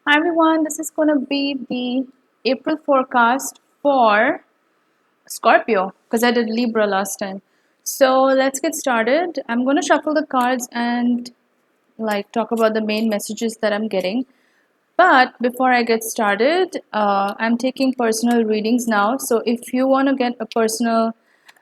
Hi everyone, this is going to be the April forecast for Scorpio because I did Libra last time. So let's get started. I'm going to shuffle the cards and talk about the main messages that I'm getting. But before I get started, I'm taking personal readings now. So if you want to get a personal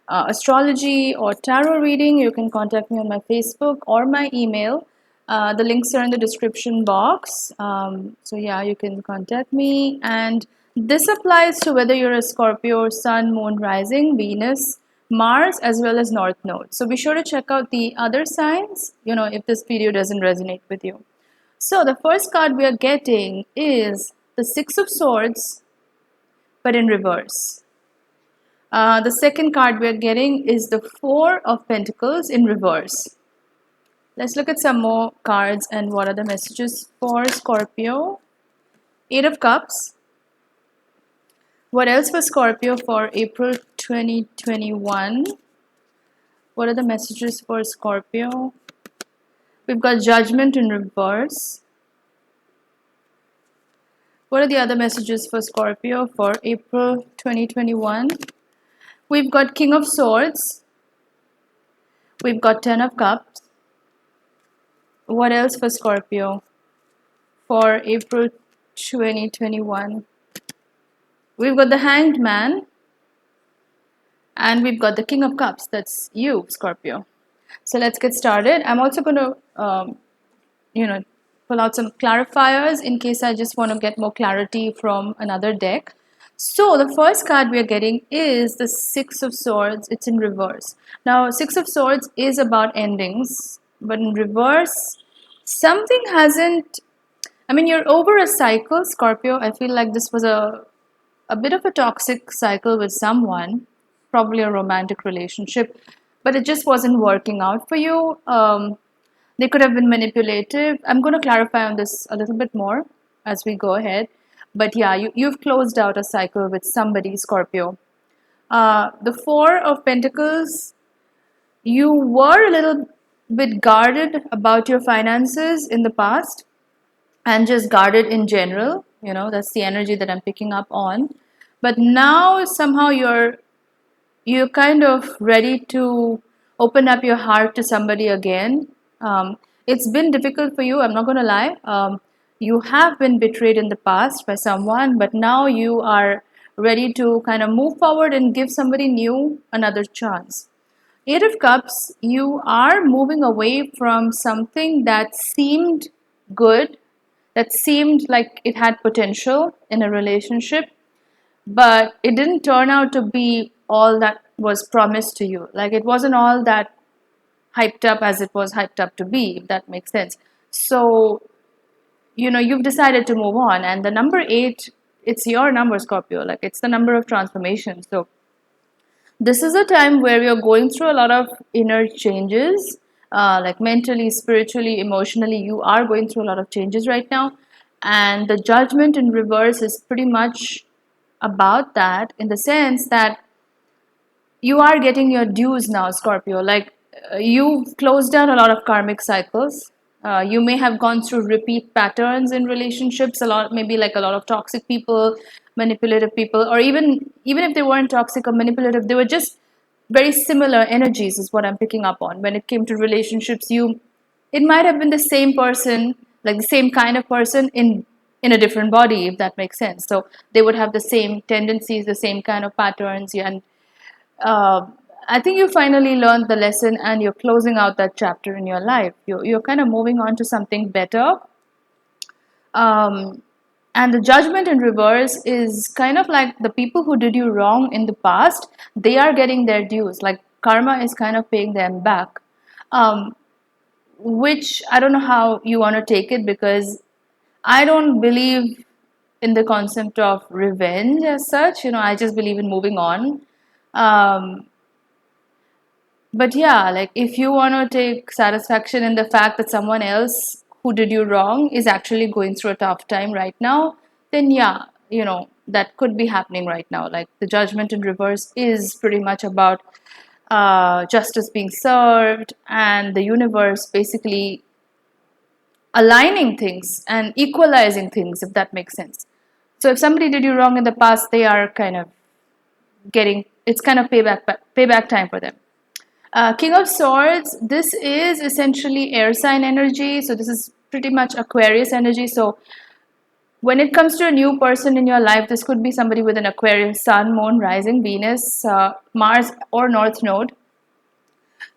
astrology or tarot reading, you can contact me on my Facebook or my email. The links are in the description box. So yeah, you can contact me. And this applies to whether you're a Scorpio, Sun, Moon, Rising, Venus, Mars, as well as North Node. So be sure to check out the other signs, if this video doesn't resonate with you. So the first card we are getting is the Six of Swords, but in reverse. The second card we are getting is the Four of Pentacles in reverse. Let's look at some more cards and what are the messages for Scorpio. Eight of Cups. What else for Scorpio for April 2021? What are the messages for Scorpio? We've got Judgment in reverse. What are the other messages for Scorpio for April 2021? We've got King of Swords. We've got Ten of Cups. What else for Scorpio for April 2021? We've got the Hanged Man. And we've got the King of Cups. That's you, Scorpio. So let's get started. I'm also going to, pull out some clarifiers in case I just want to get more clarity from another deck. So the first card we are getting is the Six of Swords. It's in reverse. Now, Six of Swords is about endings, but in reverse, something hasn't. I mean, you're over a cycle, Scorpio. I feel like this was a bit of a toxic cycle with someone, probably a romantic relationship, but it just wasn't working out for you. They could have been manipulative. I'm going to clarify on this a little bit more as we go ahead. But yeah, you've closed out a cycle with somebody, Scorpio. The Four of Pentacles, you were a little bit guarded about your finances in the past and just guarded in general. That's the energy that I'm picking up on. But now somehow you're kind of ready to open up your heart to somebody again. It's been difficult for you, I'm not going to lie. You have been betrayed in the past by someone, but now you are ready to kind of move forward and give somebody new another chance. Eight of Cups, you are moving away from something that seemed good, that seemed like it had potential in a relationship, but it didn't turn out to be all that was promised to you. Like it wasn't all that hyped up as it was hyped up to be, if that makes sense. So, you've decided to move on. And the number eight, it's your number, Scorpio. Like it's the number of transformation. So, this is a time where you're going through a lot of inner changes, like mentally, spiritually, emotionally. You are going through a lot of changes right now. And the Judgment in reverse is pretty much about that, in the sense that you are getting your dues now, Scorpio. Like you've closed down a lot of karmic cycles. You may have gone through repeat patterns in relationships, maybe like a lot of toxic people, manipulative people, or even if they weren't toxic or manipulative, they were just very similar energies, is what I'm picking up on. When it came to relationships, it might have been the same person, like the same kind of person in a different body, if that makes sense. So they would have the same tendencies, the same kind of patterns, yeah, and uh, I think you finally learned the lesson and you're closing out that chapter in your life. You're kind of moving on to something better. Um, and the Judgment in reverse is kind of like the people who did you wrong in the past, they are getting their dues. Like karma is kind of paying them back. Um, which I don't know how you want to take it, because I don't believe in the concept of revenge as such. I just believe in moving on. Um, but yeah, like if you want to take satisfaction in the fact that someone else who did you wrong is actually going through a tough time right now, then yeah, that could be happening right now. Like the Judgment in reverse is pretty much about justice being served and the universe basically aligning things and equalizing things, if that makes sense. So if somebody did you wrong in the past, they are kind of getting, it's kind of payback time for them. King of Swords, this is essentially air sign energy. So this is pretty much Aquarius energy. So when it comes to a new person in your life, this could be somebody with an Aquarius sun, moon, rising, Venus, Mars, or North Node.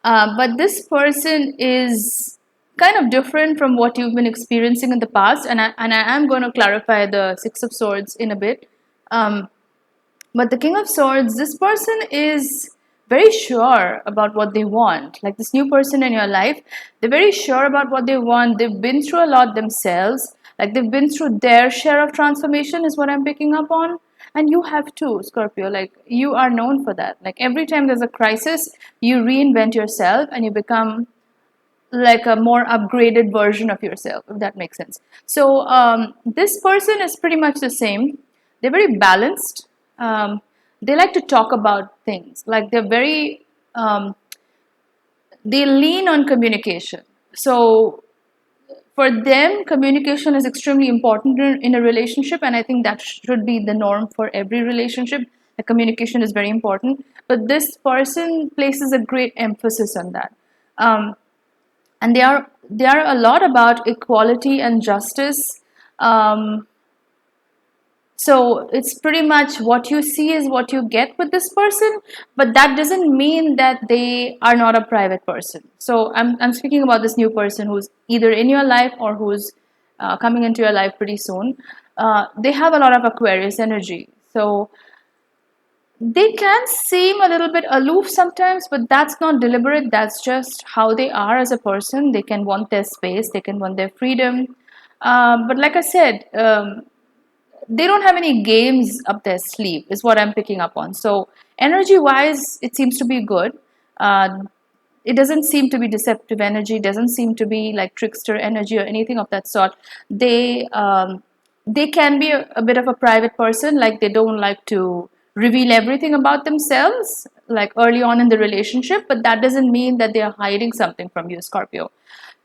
But this person is kind of different from what you've been experiencing in the past. And I am going to clarify the Six of Swords in a bit. But the King of Swords, this person is very sure about what they want. Like this new person in your life, they're very sure about what they want. They've been through a lot themselves. Like they've been through their share of transformation is what I'm picking up on. And you have too, Scorpio. Like you are known for that. Like every time there's a crisis, you reinvent yourself and you become like a more upgraded version of yourself, if that makes sense. So this person is pretty much the same. They're very balanced. They like to talk about things. Like they're very, they lean on communication. So for them, communication is extremely important in a relationship, and I think that should be the norm for every relationship. The communication is very important, but this person places a great emphasis on that. And they are a lot about equality and justice. So it's pretty much what you see is what you get with this person, but that doesn't mean that they are not a private person. So I'm speaking about this new person who's either in your life or who's coming into your life pretty soon. They have a lot of Aquarius energy. So they can seem a little bit aloof sometimes, but that's not deliberate. That's just how they are as a person. They can want their space, they can want their freedom. But like I said, they don't have any games up their sleeve, is what I'm picking up on. So energy wise, it seems to be good. It doesn't seem to be deceptive energy, doesn't seem to be like trickster energy or anything of that sort. They can be a bit of a private person, like they don't like to reveal everything about themselves like early on in the relationship, but that doesn't mean that they are hiding something from you, Scorpio.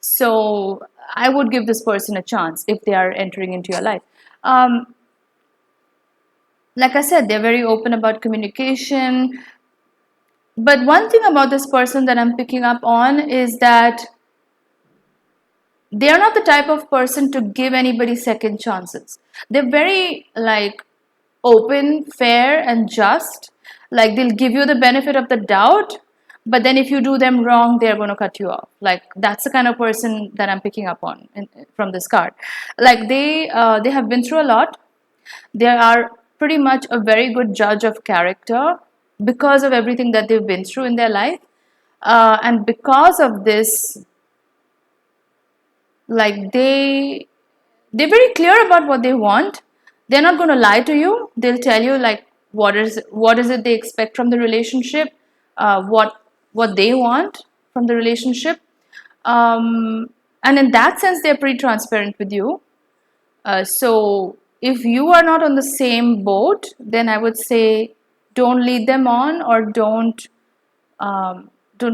So I would give this person a chance if they are entering into your life. Like I said, they're very open about communication. But one thing about this person that I'm picking up on is that they're not the type of person to give anybody second chances. They're very like open, fair, and just. Like they'll give you the benefit of the doubt, but then if you do them wrong, they're going to cut you off. Like that's the kind of person that I'm picking up on from this card. Like they have been through a lot. They are pretty much a very good judge of character because of everything that they've been through in their life. And because of this, like they're very clear about what they want. They're not going to lie to you. They'll tell you like what is it they expect from the relationship, what they want from the relationship. And in that sense, they're pretty transparent with you. So if you are not on the same boat, then I would say don't lead them on, or don't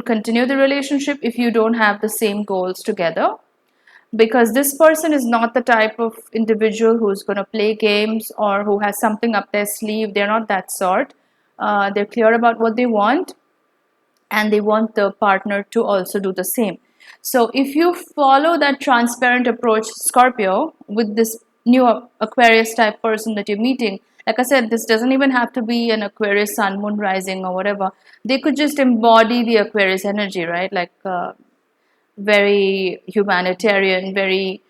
continue the relationship if you don't have the same goals together. Because this person is not the type of individual who's going to play games or who has something up their sleeve. They're not that sort. They're clear about what they want, and they want the partner to also do the same. So if you follow that transparent approach, Scorpio, with this new Aquarius type person that you're meeting, like I said, this doesn't even have to be an Aquarius sun, moon, rising, or whatever. They could just embody the Aquarius energy, right? Like very humanitarian, very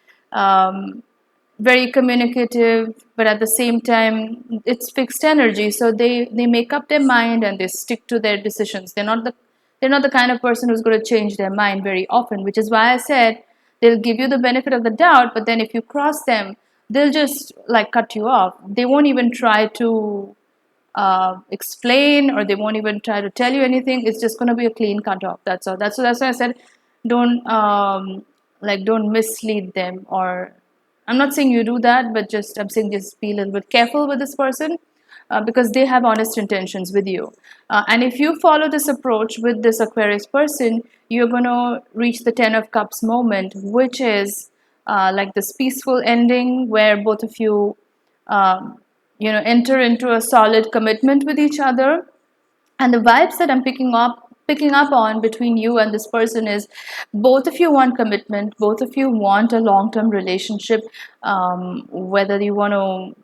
communicative, but at the same time, it's fixed energy. So they make up their mind and they stick to their decisions. They're not the kind of person who's going to change their mind very often, which is why I said they'll give you the benefit of the doubt, but then if you cross them, they'll just like cut you off. They won't even try to explain, or they won't even try to tell you anything. It's just going to be a clean cut off. That's all. That's why I said don't mislead them. Or I'm not saying you do that, but I'm saying just be a little bit careful with this person. Because they have honest intentions with you. And if you follow this approach with this Aquarius person, you're going to reach the 10 of Cups moment, which is like this peaceful ending where both of you, enter into a solid commitment with each other. And the vibes that I'm picking up on between you and this person is both of you want commitment, both of you want a long-term relationship. Whether you want to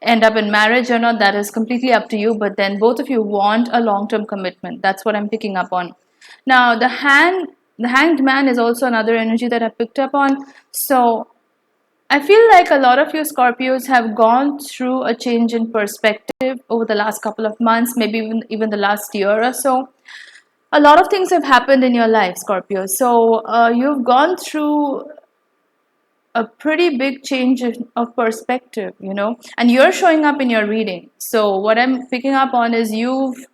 end up in marriage or not, that is completely up to you, but then both of you want a long-term commitment. That's what I'm picking up on. Now the hanged man is also another energy that I picked up on. So I feel like a lot of you Scorpios have gone through a change in perspective over the last couple of months, maybe even the last year or so. A lot of things have happened in your life, Scorpio. So you've gone through a pretty big change of perspective, and you're showing up in your reading. So what I'm picking up on is you've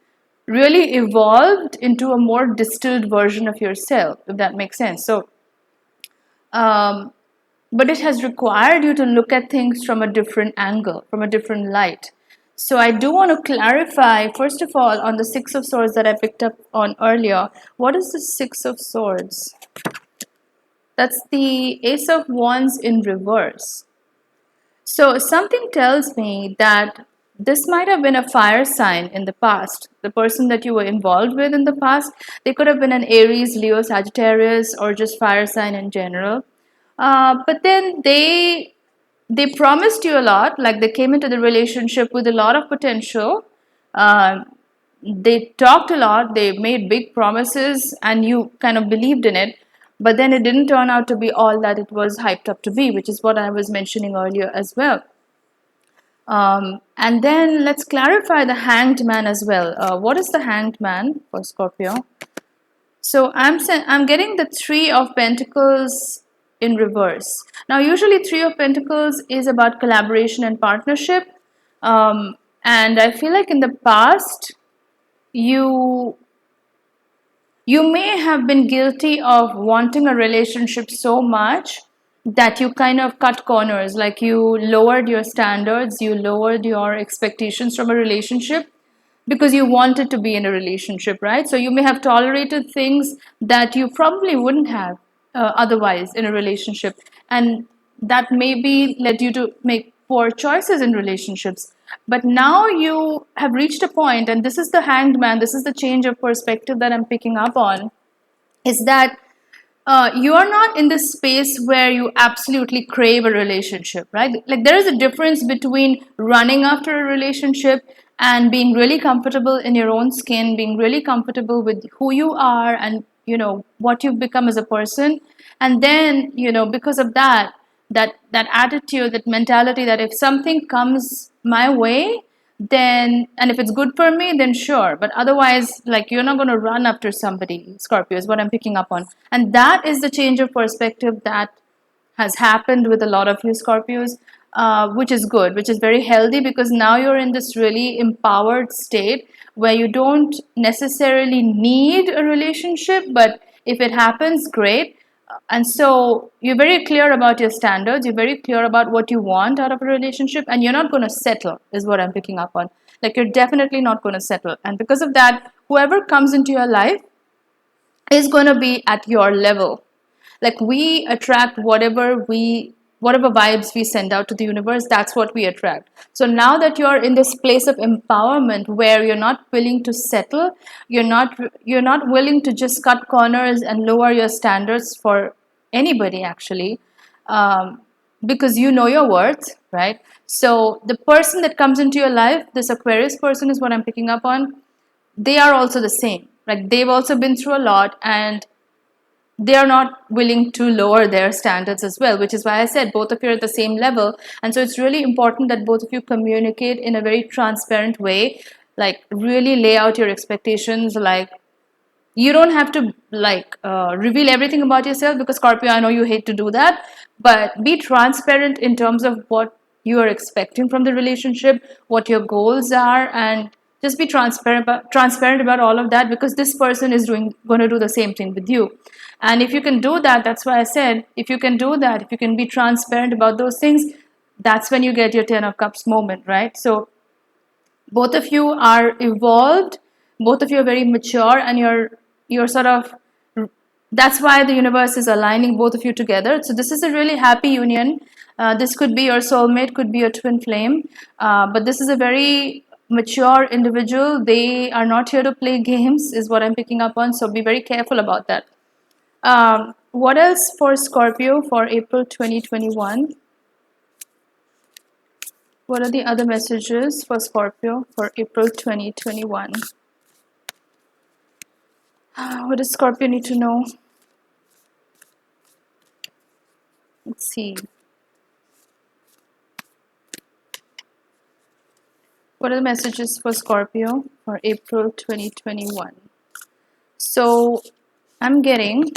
really evolved into a more distilled version of yourself, if that makes sense. So um, but it has required you to look at things from a different angle, from a different light. So I do want to clarify, first of all, on the Six of Swords that I picked up on earlier. What is the Six of Swords? That's the Ace of Wands in reverse. So something tells me that this might have been a fire sign in the past. The person that you were involved with in the past, they could have been an Aries, Leo, Sagittarius, or just fire sign in general. But then they promised you a lot, like they came into the relationship with a lot of potential. Uh, they talked a lot, they made big promises, and you kind of believed in it. But then it didn't turn out to be all that it was hyped up to be, which is what I was mentioning earlier as well. And then let's clarify the hanged man as well. What is the hanged man for Scorpio? So I'm getting the Three of Pentacles in reverse. Now, usually Three of Pentacles is about collaboration and partnership. And I feel like in the past, you may have been guilty of wanting a relationship so much that you kind of cut corners, like you lowered your standards, you lowered your expectations from a relationship because you wanted to be in a relationship, right? So you may have tolerated things that you probably wouldn't have otherwise in a relationship, and that maybe led you to make poor choices in relationships. But now you have reached a point, and this is the hanged man, this is the change of perspective that I'm picking up on, is that you are not in this space where you absolutely crave a relationship, right? Like there is a difference between running after a relationship and being really comfortable in your own skin, being really comfortable with who you are and what you've become as a person. And then because of that attitude, that mentality, that if something comes my way, then, and if it's good for me, then sure. But otherwise, like, you're not going to run after somebody, Scorpio, is what I'm picking up on. And that is the change of perspective that has happened with a lot of you Scorpios, which is good, which is very healthy, because now you're in this really empowered state where you don't necessarily need a relationship, but if it happens, great. And so you're very clear about your standards, you're very clear about what you want out of a relationship, and you're not going to settle, is what I'm picking up on. Like, you're definitely not going to settle. And because of that, whoever comes into your life is going to be at your level. Like, we attract whatever vibes we send out to the universe, that's what we attract. So now that you're in this place of empowerment where you're not willing to settle, you're not willing to just cut corners and lower your standards for anybody, actually, because you know your worth, right? So the person that comes into your life, this Aquarius person, is what I'm picking up on. They are also the same. Like, they've also been through a lot, and they are not willing to lower their standards as well, which is why I said both of you are at the same level. And so it's really important that both of you communicate in a very transparent way, like really lay out your expectations. Like, you don't have to reveal everything about yourself, because Scorpio, I know you hate to do that, but be transparent in terms of what you are expecting from the relationship, what your goals are, and just be transparent about all of that, because this person is going to do the same thing with you. And if you can do that, that's why I said, if you can do that, if you can be transparent about those things, that's when you get your 10 of Cups moment, right? So both of you are evolved, both of you are very mature, and you're sort of That's why the universe is aligning both of you together. So this is a really happy union. This could be your soulmate, could be your twin flame, but this is a very mature individual. They are not here to play games, is what I'm picking up on. So be very careful about that. What else for Scorpio for April 2021? What are the other messages for Scorpio for April 2021? What does Scorpio need to know? Let's see. What are the messages for Scorpio for April 2021? So I'm getting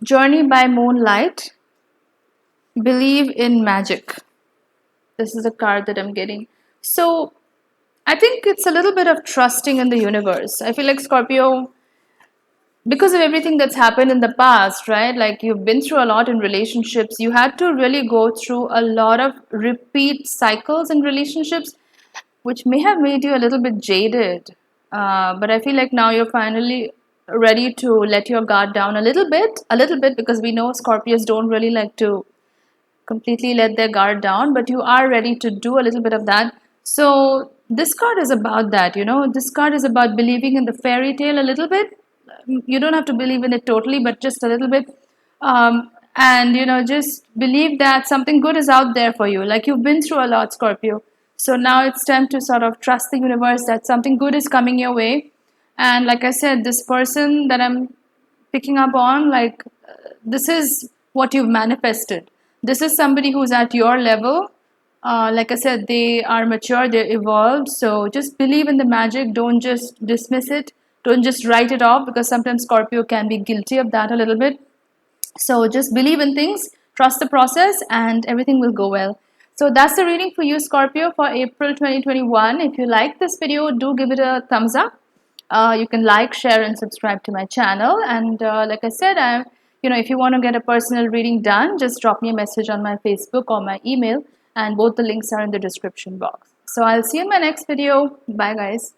Journey by Moonlight, Believe in Magic. This is a card that I'm getting. So I think it's a little bit of trusting in the universe. I feel like Scorpio, because of everything that's happened in the past, right? Like you've been through a lot in relationships. You had to really go through a lot of repeat cycles in relationships, which may have made you a little bit jaded. But I feel like now you're finally ready to let your guard down a little bit, because we know Scorpios don't really like to completely let their guard down, but you are ready to do a little bit of that. So this card is about that, this card is about believing in the fairy tale a little bit. You don't have to believe in it totally, but just a little bit. And just believe that something good is out there for you. Like you've been through a lot, Scorpio. So now it's time to sort of trust the universe that something good is coming your way. And like I said, this person that I'm picking up on, like this is what you've manifested. This is somebody who's at your level. Like I said, they are mature, they're evolved. So just believe in the magic. Don't just dismiss it. Don't just write it off, because sometimes Scorpio can be guilty of that a little bit. So just believe in things, trust the process, and everything will go well. So that's the reading for you, Scorpio, for April 2021. If you like this video, do give it a thumbs up. You can like, share, and subscribe to my channel. And like I said, if you want to get a personal reading done, just drop me a message on my Facebook or my email, and both the links are in the description box. So I'll see you in my next video. Bye, guys.